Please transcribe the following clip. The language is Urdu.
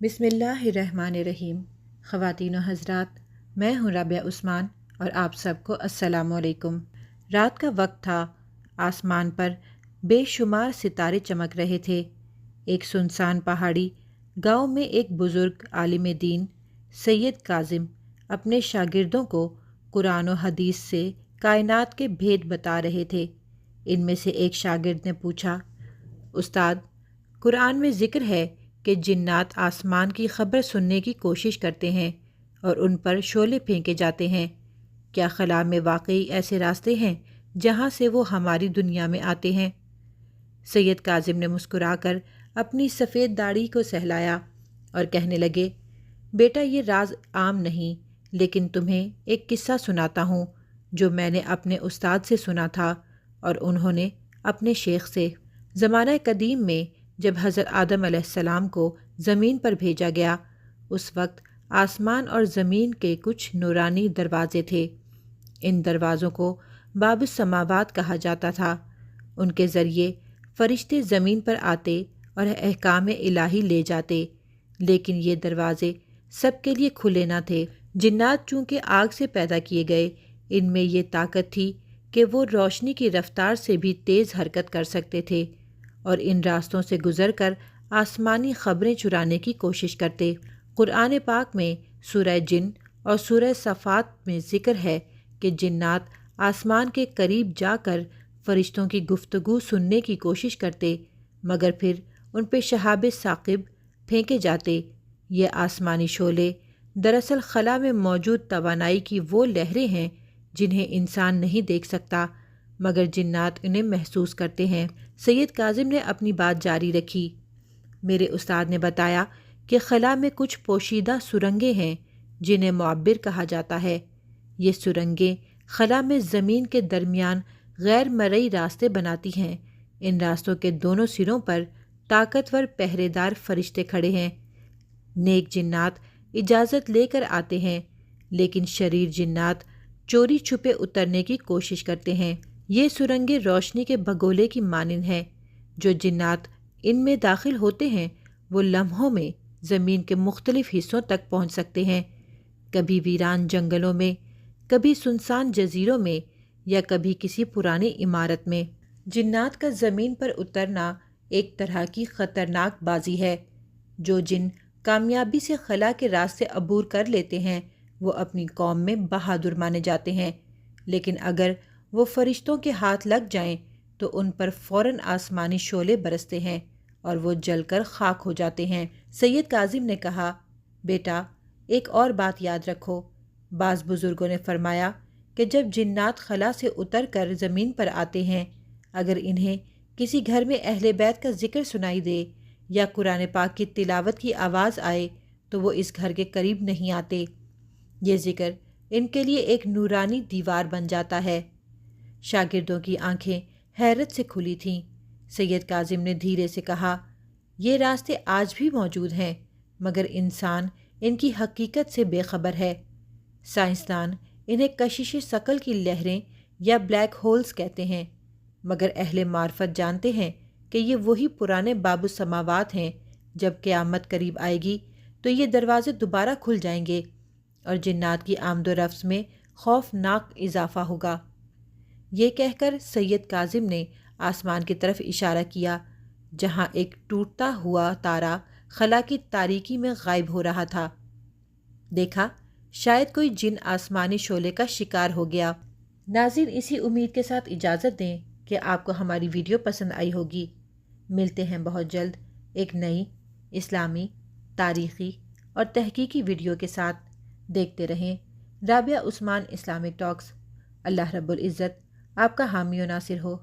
بسم اللہ الرحمن الرحیم۔ خواتین و حضرات، میں ہوں رابعہ عثمان اور آپ سب کو السلام علیکم۔ رات کا وقت تھا، آسمان پر بے شمار ستارے چمک رہے تھے۔ ایک سنسان پہاڑی گاؤں میں ایک بزرگ عالم دین سید کاظم اپنے شاگردوں کو قرآن و حدیث سے کائنات کے بھید بتا رہے تھے۔ ان میں سے ایک شاگرد نے پوچھا، استاد، قرآن میں ذکر ہے کہ جنات آسمان کی خبر سننے کی کوشش کرتے ہیں اور ان پر شعلے پھینکے جاتے ہیں۔ کیا خلا میں واقعی ایسے راستے ہیں جہاں سے وہ ہماری دنیا میں آتے ہیں؟ سید کاظم نے مسکرا کر اپنی سفید داڑھی کو سہلایا اور کہنے لگے، بیٹا، یہ راز عام نہیں، لیکن تمہیں ایک قصہ سناتا ہوں جو میں نے اپنے استاد سے سنا تھا اور انہوں نے اپنے شیخ سے۔ زمانہ قدیم میں جب حضرت آدم علیہ السلام کو زمین پر بھیجا گیا، اس وقت آسمان اور زمین کے کچھ نورانی دروازے تھے۔ ان دروازوں کو باب السماوات کہا جاتا تھا۔ ان کے ذریعے فرشتے زمین پر آتے اور احکام الہی لے جاتے، لیکن یہ دروازے سب کے لیے کھلے نہ تھے۔ جنات چونکہ آگ سے پیدا کیے گئے، ان میں یہ طاقت تھی کہ وہ روشنی کی رفتار سے بھی تیز حرکت کر سکتے تھے اور ان راستوں سے گزر کر آسمانی خبریں چرانے کی کوشش کرتے۔ قرآن پاک میں سورہ جن اور سورہ صفات میں ذکر ہے کہ جنات آسمان کے قریب جا کر فرشتوں کی گفتگو سننے کی کوشش کرتے، مگر پھر ان پہ شہاب ثاقب پھینکے جاتے۔ یہ آسمانی شعلے دراصل خلا میں موجود توانائی کی وہ لہریں ہیں جنہیں انسان نہیں دیکھ سکتا، مگر جنات انہیں محسوس کرتے ہیں۔ سید کاظم نے اپنی بات جاری رکھی، میرے استاد نے بتایا کہ خلا میں کچھ پوشیدہ سرنگیں ہیں جنہیں معبر کہا جاتا ہے۔ یہ سرنگیں خلا میں زمین کے درمیان غیر مرئی راستے بناتی ہیں۔ ان راستوں کے دونوں سروں پر طاقتور پہرے دار فرشتے کھڑے ہیں۔ نیک جنات اجازت لے کر آتے ہیں، لیکن شریر جنات چوری چھپے اترنے کی کوشش کرتے ہیں۔ یہ سرنگیں روشنی کے بگولے کی مانند ہیں۔ جو جنات ان میں داخل ہوتے ہیں وہ لمحوں میں زمین کے مختلف حصوں تک پہنچ سکتے ہیں، کبھی ویران جنگلوں میں، کبھی سنسان جزیروں میں، یا کبھی کسی پرانی عمارت میں۔ جنات کا زمین پر اترنا ایک طرح کی خطرناک بازی ہے۔ جو جن کامیابی سے خلا کے راستے عبور کر لیتے ہیں وہ اپنی قوم میں بہادر مانے جاتے ہیں، لیکن اگر وہ فرشتوں کے ہاتھ لگ جائیں تو ان پر فوراً آسمانی شعلے برستے ہیں اور وہ جل کر خاک ہو جاتے ہیں۔ سید کاظم نے کہا، بیٹا، ایک اور بات یاد رکھو۔ بعض بزرگوں نے فرمایا کہ جب جنات خلا سے اتر کر زمین پر آتے ہیں، اگر انہیں کسی گھر میں اہل بیت کا ذکر سنائی دے یا قرآن پاک کی تلاوت کی آواز آئے تو وہ اس گھر کے قریب نہیں آتے۔ یہ ذکر ان کے لیے ایک نورانی دیوار بن جاتا ہے۔ شاگردوں کی آنکھیں حیرت سے کھلی تھیں۔ سید کاظم نے دھیرے سے کہا، یہ راستے آج بھی موجود ہیں، مگر انسان ان کی حقیقت سے بے خبر ہے۔ سائنسدان انہیں کشش ثقل کی لہریں یا بلیک ہولز کہتے ہیں، مگر اہل معرفت جانتے ہیں کہ یہ وہی پرانے باب السماوات ہیں۔ جب قیامت قریب آئے گی تو یہ دروازے دوبارہ کھل جائیں گے اور جنات کی آمد و رفت میں خوفناک اضافہ ہوگا۔ یہ کہہ کر سید کاظم نے آسمان کی طرف اشارہ کیا، جہاں ایک ٹوٹتا ہوا تارا خلا کی تاریکی میں غائب ہو رہا تھا۔ دیکھا، شاید کوئی جن آسمانی شعلے کا شکار ہو گیا۔ ناظرین، اسی امید کے ساتھ اجازت دیں کہ آپ کو ہماری ویڈیو پسند آئی ہوگی۔ ملتے ہیں بہت جلد ایک نئی اسلامی، تاریخی اور تحقیقی ویڈیو کے ساتھ۔ دیکھتے رہیں رابعہ عثمان اسلامک ٹاکس۔ اللہ رب العزت آپ کا حامی و ناصر ہو۔